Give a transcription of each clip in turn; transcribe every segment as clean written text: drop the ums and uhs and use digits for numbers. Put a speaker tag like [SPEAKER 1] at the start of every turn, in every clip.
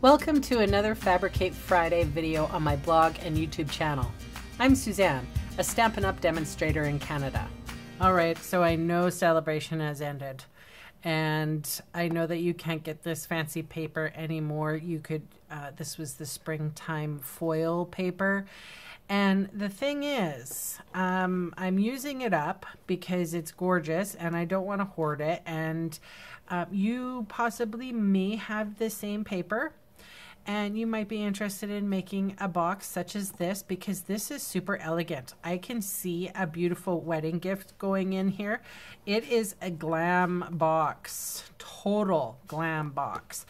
[SPEAKER 1] Welcome to another Fabricate Friday video on my blog and YouTube channel. I'm Suzanne, a Stampin' Up! Demonstrator in Canada. Alright, so I know celebration has ended, and I know that you can't get this fancy paper anymore. You could, this was the springtime foil paper. And the thing is, I'm using it up because it's gorgeous and I don't want to hoard it. And you possibly may have the same paper, and you might be interested in making a box such as this because this is super elegant. I can see a beautiful wedding gift going in here. It is a glam box, total glam box.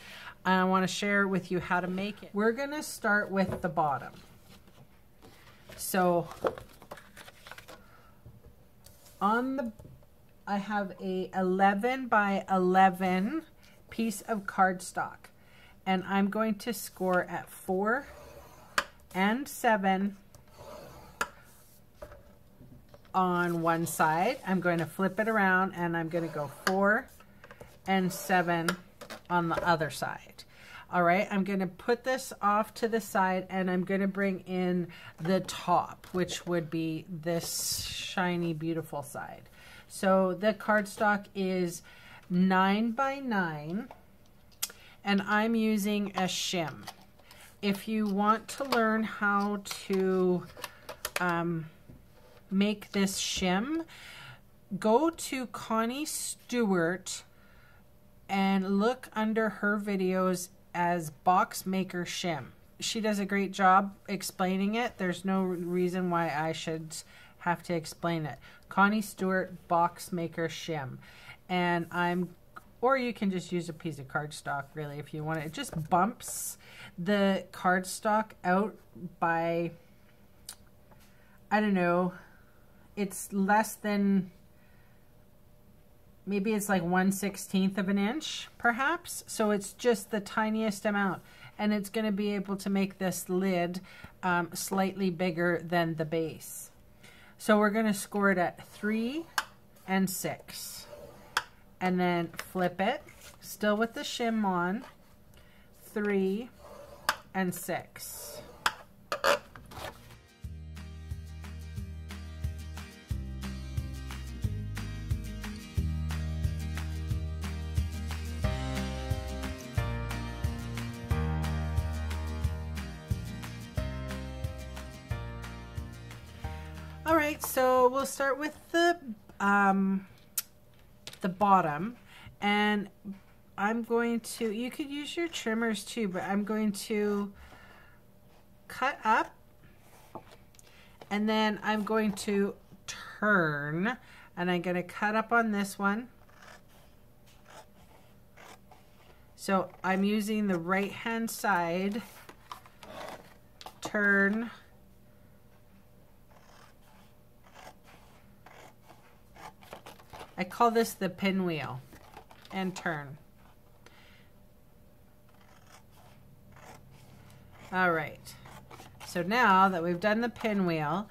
[SPEAKER 1] I want to share with you how to make it. We're going to start with the bottom. So on the, I have a 11 by 11 piece of cardstock, and I'm going to score at 4 and 7 on one side. I'm going to flip it around and I'm going to go 4 and 7 on the other side. All right, I'm going to put this off to the side and I'm going to bring in the top, which would be this shiny, beautiful side. So the cardstock is 9 by 9 and I'm using a shim. If you want to learn how to make this shim, go to Connie Stewart and look under her videos as box maker shim. She does a great job explaining it. There's no reason why I should have to explain it. Connie Stewart box maker shim. And or you can just use a piece of cardstock really if you want it. It just bumps the cardstock out by, I don't know, it's less than, maybe it's like 1/16 of an inch, perhaps. So it's just the tiniest amount. And it's going to be able to make this lid slightly bigger than the base. So we're going to score it at 3 and 6. And then flip it, still with the shim on, 3 and 6. All right, so we'll start with the bottom, and I'm going to, you could use your trimmers too, but I'm going to cut up and then I'm going to turn, and I'm going to cut up on this one. So I'm using the right hand side, turn, I call this the pinwheel, and turn. All right, so now that we've done the pinwheel,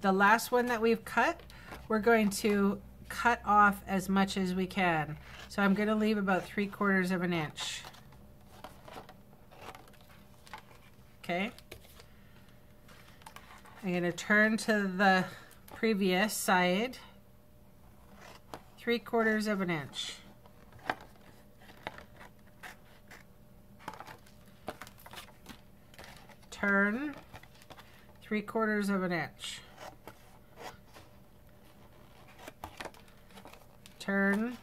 [SPEAKER 1] the last one that we've cut, we're going to cut off as much as we can. So I'm going to leave about 3/4 of an inch. Okay. I'm going to turn to the previous side. 3/4 of an inch. Turn, 3/4 of an inch. Turn,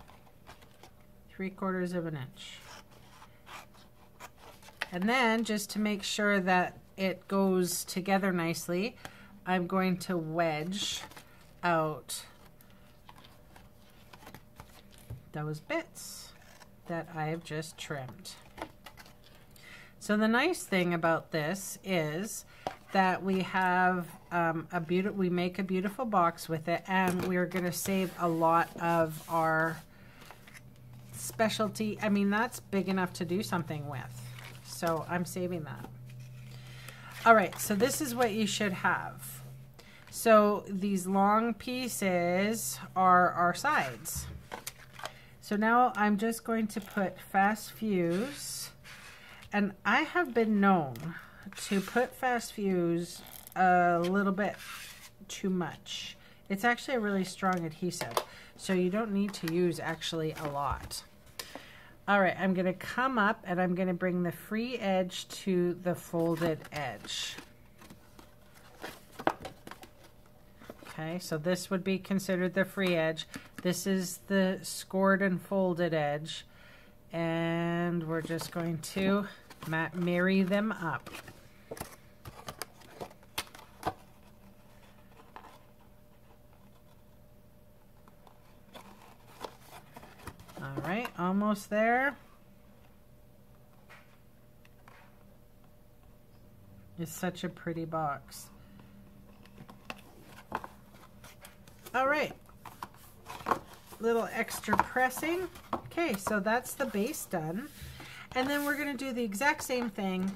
[SPEAKER 1] 3/4 of an inch. And then, just to make sure that it goes together nicely, I'm going to wedge out those bits that I've just trimmed. So the nice thing about this is that we have we make a beautiful box with it, and we're going to save a lot of our specialty. I mean, that's big enough to do something with. So I'm saving that. All right, so this is what you should have. So these long pieces are our sides. So now I'm just going to put fast fuse And I have been known to put fast fuse a little bit too much. It's actually a really strong adhesive, so you don't need to use actually a lot. All right, I'm going to come up and I'm going to bring the free edge to the folded edge. Okay, so this would be considered the free edge. This is the scored and folded edge. And we're just going to marry them up. All right, almost there. It's such a pretty box. All right, little extra pressing. Okay, so that's the base done. And then we're gonna do the exact same thing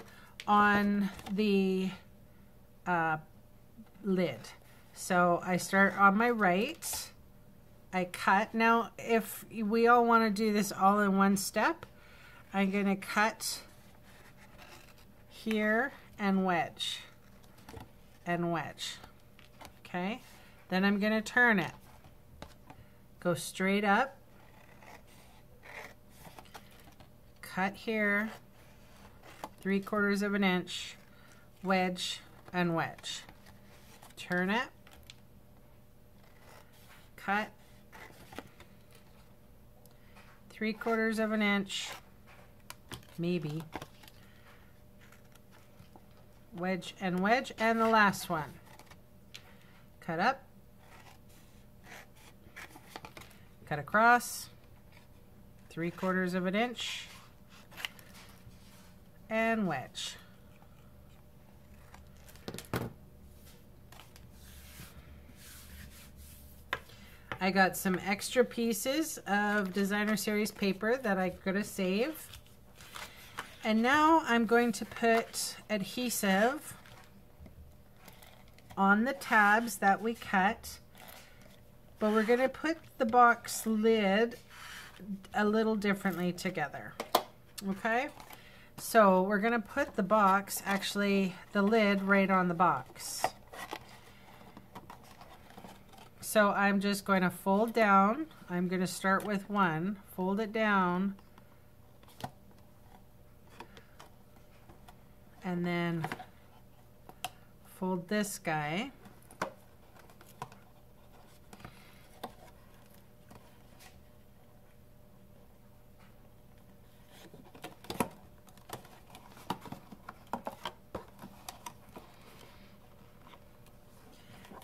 [SPEAKER 1] on the lid. So I start on my right, I cut. Now, if we all wanna do this all in one step, I'm gonna cut here and wedge, okay? Then I'm gonna turn it. Go straight up, cut here, 3/4 of an inch, wedge and wedge. Turn it, cut, 3/4 of an inch, maybe, wedge and wedge, and the last one. Cut up, cut across, 3/4 of an inch, and wedge. I got some extra pieces of designer series paper that I'm gonna save. And now I'm going to put adhesive on the tabs that we cut. But we're going to put the box lid a little differently together, okay? So we're going to put the box, actually the lid, right on the box. So I'm just going to fold down. I'm going to start with one, fold it down, and then fold this guy.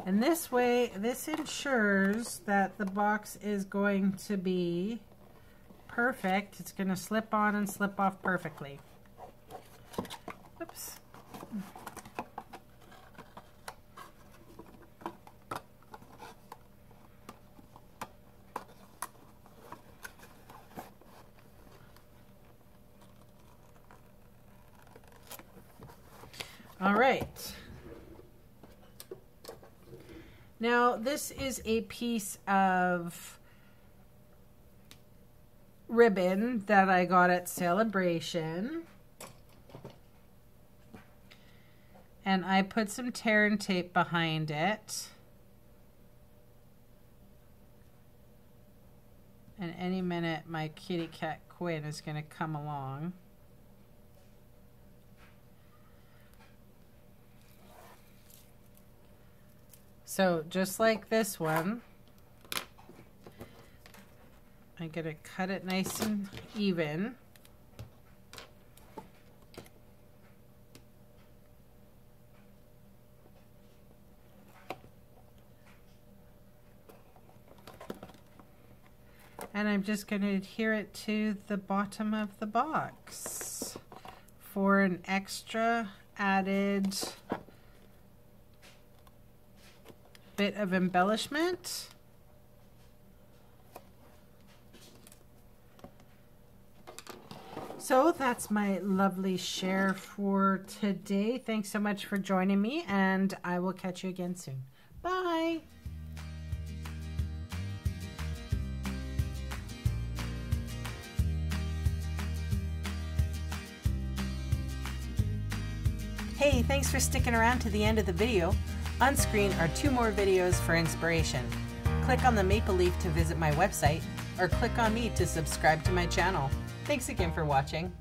[SPEAKER 1] And this way, this ensures that the box is going to be perfect. It's going to slip on and slip off perfectly. Oops. All right. Now, this is a piece of ribbon that I got at Celebration. And I put some tear and tape behind it. And any minute, my kitty cat Quinn is going to come along. So just like this one, I'm going to cut it nice and even. And I'm just going to adhere it to the bottom of the box for an extra added bit of embellishment. So that's my lovely share for today. Thanks so much for joining me, and I will catch you again soon. Bye. Hey, thanks for sticking around to the end of the video. On screen are 2 more videos for inspiration. Click on the maple leaf to visit my website, or click on me to subscribe to my channel. Thanks again for watching.